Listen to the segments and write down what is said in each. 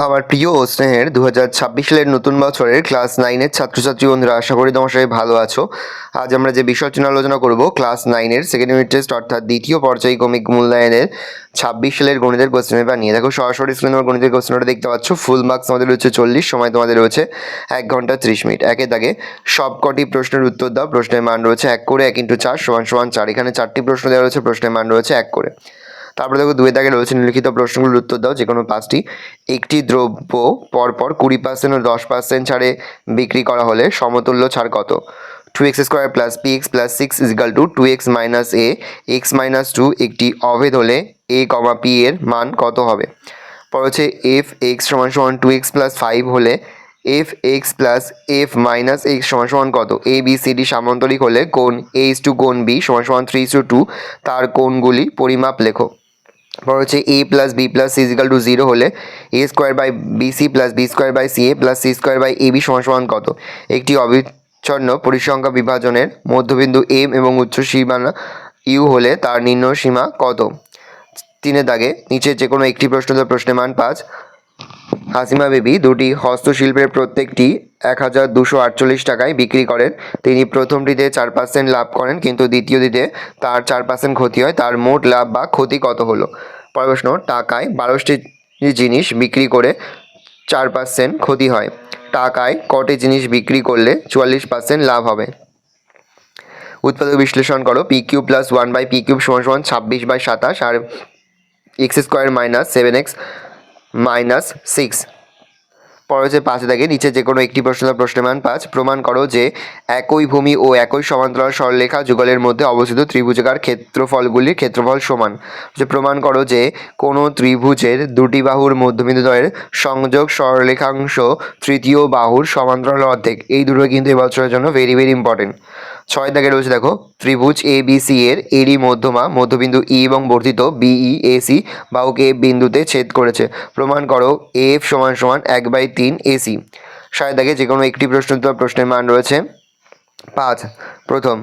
আমার প্রিয় ও স্নেহের 2026 সালের নতুন বছরের ক্লাস 9-এর ছাত্রছাত্রী বন্ধুরা, আশা করি তোমার সবাই ভালো আছো। আজ আমরা যে বিষয়টি নিয়ে আলোচনা করব, ক্লাস 9-এর সেকেন্ড ইউনিট টেস্ট অর্থাৎ দ্বিতীয় পর্যায়ক্রমিক মূল্যায়নের 26 সালের গণিতের কোশ্চেন পেপার নিয়ে। দেখো সরাসরি স্ক্রিনে তোমার গণিতের কোশ্চেনটা দেখতে পাচ্ছ। ফুল মার্কস আমাদের রয়েছে 40, সময় তোমাদের রয়েছে 1 ঘন্টা 30 মিনিট। একে দাগে সবকটি প্রশ্নের উত্তর দাও। প্রশ্নের মান রয়েছে 1 করে, 1 × 4 = 4। এখানে 4টি প্রশ্ন দেওয়া রয়েছে, প্রশ্নের মান রয়েছে 1 করে। তারপরে দেখো 2 দাগে রয়েছে নিম্নলিখিত প্রশ্নগুলোর উত্তর দাও, যে কোনো 5টি। একটি দ্রব্য পরপর 20% ও 10% ছাড়ে বিক্রি করা হলে সমতুল্য ছাড় কত? 2x² + px + 6 = 2x - a x - 2 একটি অভেদ হলে a, p এর মান কত হবে? পর হচ্ছে f(x) = 2x + 5 হলে f(x + f - x) = কত? a b c d সামান্তরিক হলে কোণ a:কোণ b = 3:2, তার কোণগুলি পরিমাপ লেখো। পর হচ্ছে a + b + c = 0 হলে a² / bc + b² / ca + c² / ab = কত? একটি অবিচ্ছিন্ন পরিসংখ্যা বিভাজনের মধ্যবিন্দু m এবং উচ্চ সীমানা u হলে তার নিম্ন সীমা কত? 3 দাগে নিচে যে কোনো একটি প্রশ্ন দাও। প্রশ্নের মান 5। হাসিমা বিবি দুটি হস্তশিল্পের প্রত্যেকটি 1248 টাকায় বিক্রি করেন। তিনি প্রথমটিতে 4% লাভ করেন, কিন্তু দ্বিতীয়টিতে তার 4% ক্ষতি হয়। তার মোট লাভ বা ক্ষতি কত হলো? পরের প্রশ্ন, টাকায় 12টি জিনিস বিক্রি করে 4% ক্ষতি হয়। টাকায় কটি জিনিস বিক্রি করলে 44% লাভ হবে? উৎপাদক বিশ্লেষণ করো। pq + 1/p³ = 26/27 আর x² - 7x - 6। পরে হচ্ছে 5 দাগে নিচে যে কোনো একটি প্রশ্ন, প্রশ্নের মান 5। প্রমাণ করো যে একই ভূমি ও একই সমান্তরাল সরলরেখা যুগলের মধ্যে অবস্থিত ত্রিভুজাকার ক্ষেত্রফলগুলির ক্ষেত্রফল সমান। যে প্রমাণ করো যে কোনো ত্রিভুজের দুটি বাহুর মধ্যবিন্দুদ্বয়ের সংযোগ সরলরেখাংশ তৃতীয় বাহুর সমান্তরাল অর্ধেক। এই দুটো কিন্তু এবছরের জন্য ভেরি ইম্পর্টেন্ট। 6 দাগে রয়েছে দেখো, ত্রিভুজ ABC এর এরই মধ্যমা মধ্যবিন্দু E এবং বর্ধিত BEAC বাহুকে F বিন্দুতে ছেদ করেছে। প্রমাণ করো AF = 1/3 AC। 7 দাগে যে কোনো একটি প্রশ্ন উত্তর। প্রশ্নের মান রয়েছে 5। প্রথম,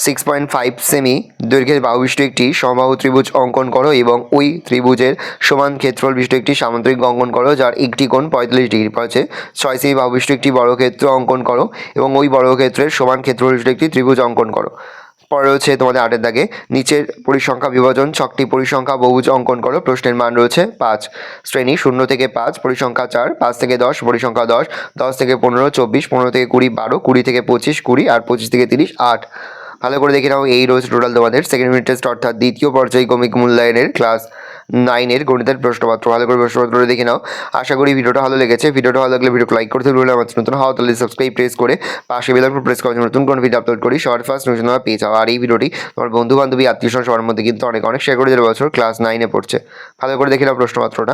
6.5 সেমি দৈর্ঘ্যের বাহু বিশিষ্ট একটি সমবাহু ত্রিভুজ অঙ্কন করো এবং ওই ত্রিভুজের সমান ক্ষেত্রফল বিশিষ্ট একটি সামান্তরিক অঙ্কন করো যার একটি কোণ 45 ডিগ্রি। পড়ছে 6 সেমি বাহু বিশিষ্ট একটি বর্গক্ষেত্র অঙ্কন করো এবং ওই বর্গক্ষেত্রের সমান ক্ষেত্রফল বিশিষ্ট একটি ত্রিভুজ অঙ্কন করো। পরে রয়েছে তোমাদের 8 দাগে নিচের পরিসংখ্যা বিভাজন ছকটি পরিসংখ্যা বহুভুজ অঙ্কন করো। প্রশ্নের মান রয়েছে 5। শ্রেণী 0 থেকে 5 পরিসংখ্যা 4, 5 থেকে 10 পরিসংখ্যা 10, 10 থেকে 15 24, 15 থেকে 20 12, 20 থেকে 25 20 আর 25 থেকে 30 8। ভালো করে দেখে নাও, এই রয়েছে টোটাল তোমাদের সেকেন্ড ইউনিট টেস্ট অর্থাৎ দ্বিতীয় পর্যায়ক্রমিক মূল্যায়নের ক্লাস 9-এর গণিতের প্রশ্নপত্র। ভালো করে প্রশ্নপত্রটা দেখে নাও। আশা করি ভিডিওটা ভালো লেগেছে। ভিডিওটা ভালো লাগলে ভিডিওকে লাইক করতে ভুলবে না। আমার নতুন হওয়া তাহলে সাবস্ক্রাইব প্রেস করে পাশে বেল আইকন প্রেস করে নতুন কোনো ভিডিও আপলোড করি সবার ফার্স্ট নোটিফিকেশন পেয়ে যাও। আর এই ভিডিওটি তোমার বন্ধু বান্ধবী আত্মীয় স্বজন সবার মধ্যে কিন্তু অনেক শেয়ার করে দেওয়ার বছর ক্লাস 9-এ পড়ছে। ভালো করে দেখে নাও প্রশ্নপত্রটা।